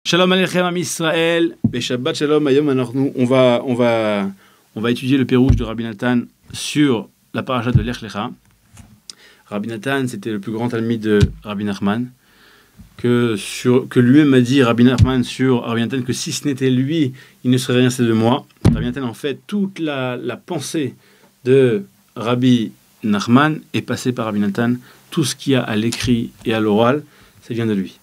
Shalom Aleichem Am Israël, Shabbat Shalom. On va étudier le Pérouge de Rabbi Nathan sur la paracha de Lech Lecha. Rabbi Nathan, c'était le plus grand talmid de Rabbi Nachman, que lui-même a dit Rabbi Nachman sur Rabbi Nathan que si ce n'était lui, il ne serait rien c'est de moi. Rabbi Nathan, en fait, toute la pensée de Rabbi Nachman est passée par Rabbi Nathan. Tout ce qu'il y a à l'écrit et à l'oral, ça vient de lui.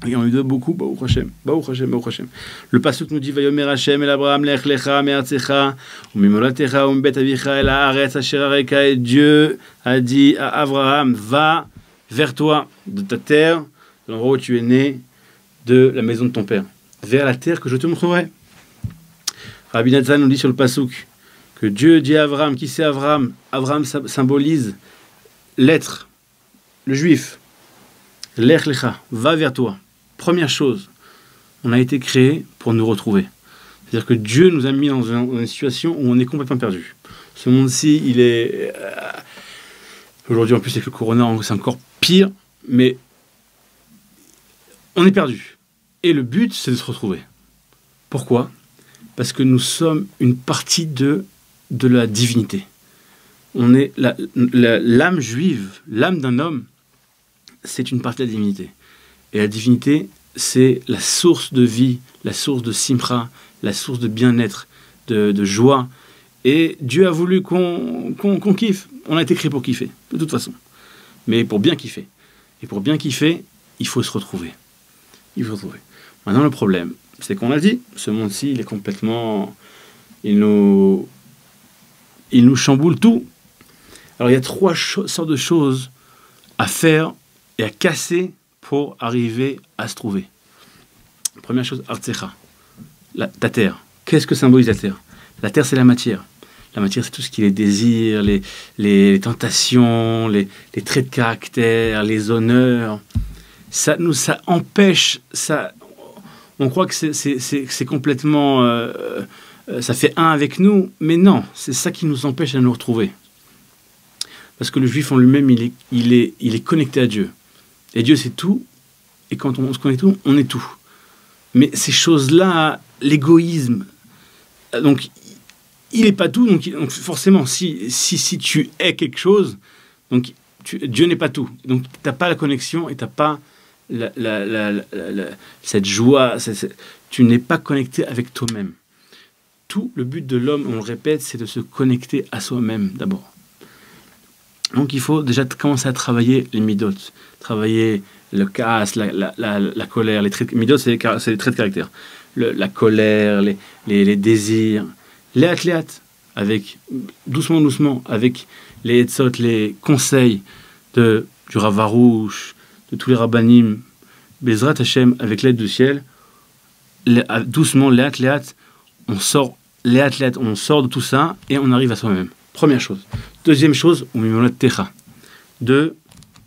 Et on lui donne beaucoup, Baruch Hashem, Baruch Hashem, Baruch Hashem. Le pasuk nous dit Vayomer Hashem el Abraham lech lecha me'artzecha u'mimolatecha u'mbet avicha el haaretz asher areka. Et Dieu a dit à Abraham, va vers toi de ta terre, de l'endroit où tu es né, de la maison de ton père, vers la terre que je te montrerai. Rabbi Nathan nous dit sur le pasuk que Dieu dit à Abraham, qui c'est Abraham? Abraham symbolise l'être, le juif. Lech lecha, va vers toi. Première chose, on a été créé pour nous retrouver. C'est-à-dire que Dieu nous a mis dans une situation où on est complètement perdu. Ce monde-ci, il est... Aujourd'hui, en plus, avec le corona, c'est encore pire, mais on est perdu. Et le but, c'est de se retrouver. Pourquoi? Parce que nous sommes une partie de la divinité. On est l'âme juive, l'âme d'un homme, c'est une partie de la divinité. Et la divinité, c'est la source de vie, la source de simcha, la source de bien-être, de joie. Et Dieu a voulu qu'on kiffe. On a été créé pour kiffer, de toute façon. Mais pour bien kiffer. Et pour bien kiffer, il faut se retrouver. Il faut se retrouver. Maintenant, le problème, c'est qu'on a dit, ce monde-ci, il est complètement... Il nous chamboule tout. Alors, il y a trois sortes de choses à faire et à casser pour arriver à se trouver. Première chose, Artzecha, ta terre. Qu'est-ce que symbolise la terre? La terre, c'est la matière. La matière, c'est tout ce qui est les désirs, les tentations, les traits de caractère, les honneurs. Ça empêche, on croit que c'est complètement... ça fait un avec nous, mais non, c'est ça qui nous empêche de nous retrouver. Parce que le juif en lui-même, il est connecté à Dieu. Et Dieu, c'est tout. Et quand on se connecte tout, on est tout. Mais ces choses-là, l'égoïsme, donc, il n'est pas tout. Donc forcément, si tu es quelque chose, donc Dieu n'est pas tout. Donc, tu n'as pas la connexion et tu n'as pas cette joie. Tu n'es pas connecté avec toi-même. Tout le but de l'homme, on le répète, c'est de se connecter à soi-même d'abord. Donc il faut déjà commencer à travailler les midot, travailler le casse, la colère, les traits de midot, c'est les traits de caractère, la colère, les désirs, léat, avec doucement, avec les etzot, les conseils du Rav Arush, de tous les rabbanim, Bezrat Hashem, avec l'aide du ciel, doucement, léat, on sort de tout ça et on arrive à soi-même. Première chose. Deuxième chose, de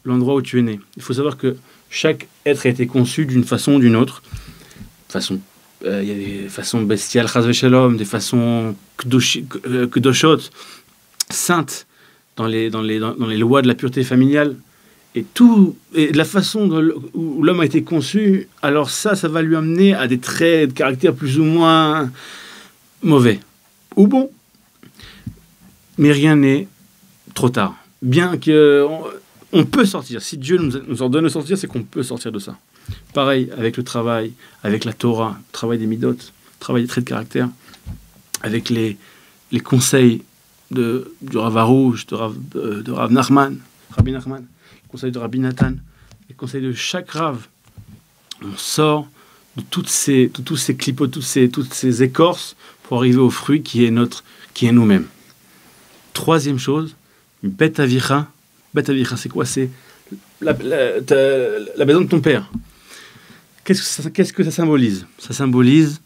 l'endroit où tu es né. Il faut savoir que chaque être a été conçu d'une façon ou d'une autre. Il y a des façons bestiales, chas v'shalom, des façons kedoshot, saintes, dans les lois de la pureté familiale. Et la façon où l'homme a été conçu, alors ça va lui amener à des traits de caractère plus ou moins mauvais. Ou bon. Mais rien n'est trop tard. Bien qu'on peut sortir. Si Dieu nous ordonne de sortir, c'est qu'on peut sortir de ça. Pareil avec le travail, avec la Torah, le travail des midot, le travail des traits de caractère, avec les conseils du Rav Arush, de Rav Nachman, Rabbi Nachman, les conseils de Rabbi Nathan, les conseils de chaque Rav. On sort de tous ces clipots, toutes ces écorces pour arriver au fruit qui est nous-mêmes. Troisième chose, Bet Avicha. Bet Avicha, c'est quoi? C'est la maison de ton père. Qu'est-ce que ça symbolise? Ça symbolise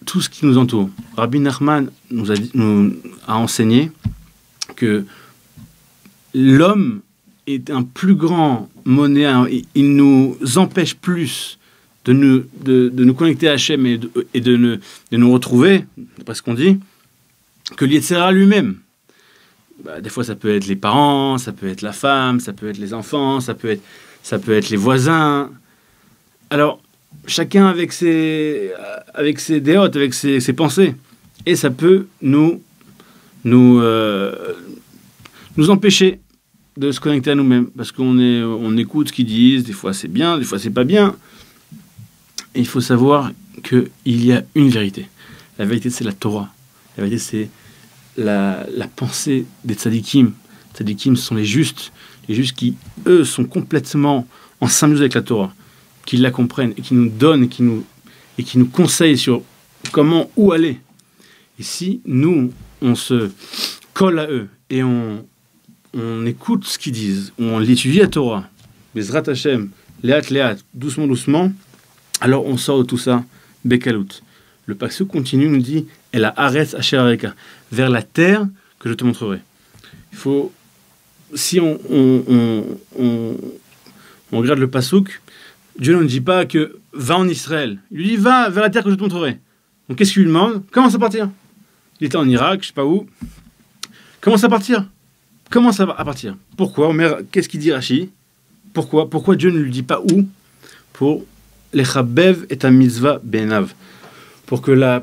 tout ce qui nous entoure. Rabbi Nachman nous a enseigné que l'homme est un plus grand monnayeur. Il nous empêche plus de nous connecter à Hachem et de nous retrouver, d'après ce qu'on dit, que l'Yetzera lui-même. Des fois, ça peut être les parents, ça peut être la femme, ça peut être les enfants, ça peut être les voisins. Alors, chacun avec ses déotes, avec ses pensées. Et ça peut nous empêcher de se connecter à nous-mêmes. Parce on écoute ce qu'ils disent, des fois c'est bien, des fois c'est pas bien. Et il faut savoir qu'il y a une vérité. La vérité, c'est la Torah. La vérité, c'est la pensée des tzadikim. Les tzadikim, ce sont les justes qui, eux, sont complètement en symbiose avec la Torah, qui la comprennent et qui nous donnent et qui nous conseillent sur comment, où aller. Et si nous, on se colle à eux et on écoute ce qu'ils disent, on l'étudie la Torah, Bezrat Hashem, léat, doucement, doucement, alors on sort de tout ça, Bekalout. Le pasuk continue, nous dit, et la Haaretz Asher Areka, vers la terre que je te montrerai. Il faut, si on regarde le pasuk, Dieu ne nous dit pas que va en Israël. Il lui dit va vers la terre que je te montrerai. Donc qu'est-ce qu'il lui demande? Commence à partir. Il était en Irak, je sais pas où. Commence à partir. Commence à partir. Pourquoi? Qu'est-ce qu'il dit Rashi? Pourquoi Dieu ne lui dit pas où? Pour les chabev et ta mitzvah benav. Pour qu'il ait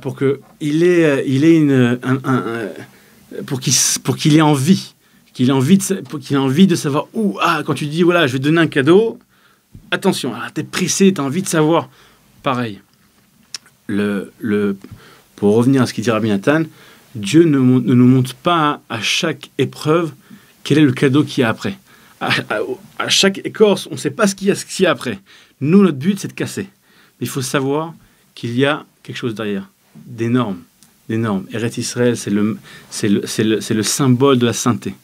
envie. Qu'il ait envie de savoir où. Ah, quand tu dis voilà, je vais te donner un cadeau. Attention, tu es pressé, tu as envie de savoir. Pareil. Pour revenir à ce qu'il dit Rabbi Nathan, Dieu ne nous montre pas à chaque épreuve quel est le cadeau qu'il y a après. À chaque écorce, on ne sait pas ce qu'il y a après. Nous, notre but, c'est de casser. Mais il faut savoir qu'il y a quelque chose derrière. D'énorme. Eretz Israël, c'est le symbole de la sainteté.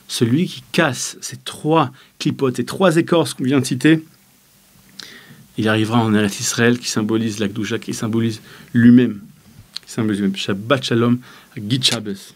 Celui qui casse ces 3 clipotes, ces 3 écorces qu'on vient de citer, il arrivera en Eretz Israël qui symbolise la Kedusha, qui symbolise lui-même. Shabbat Shalom, Git Shabbos.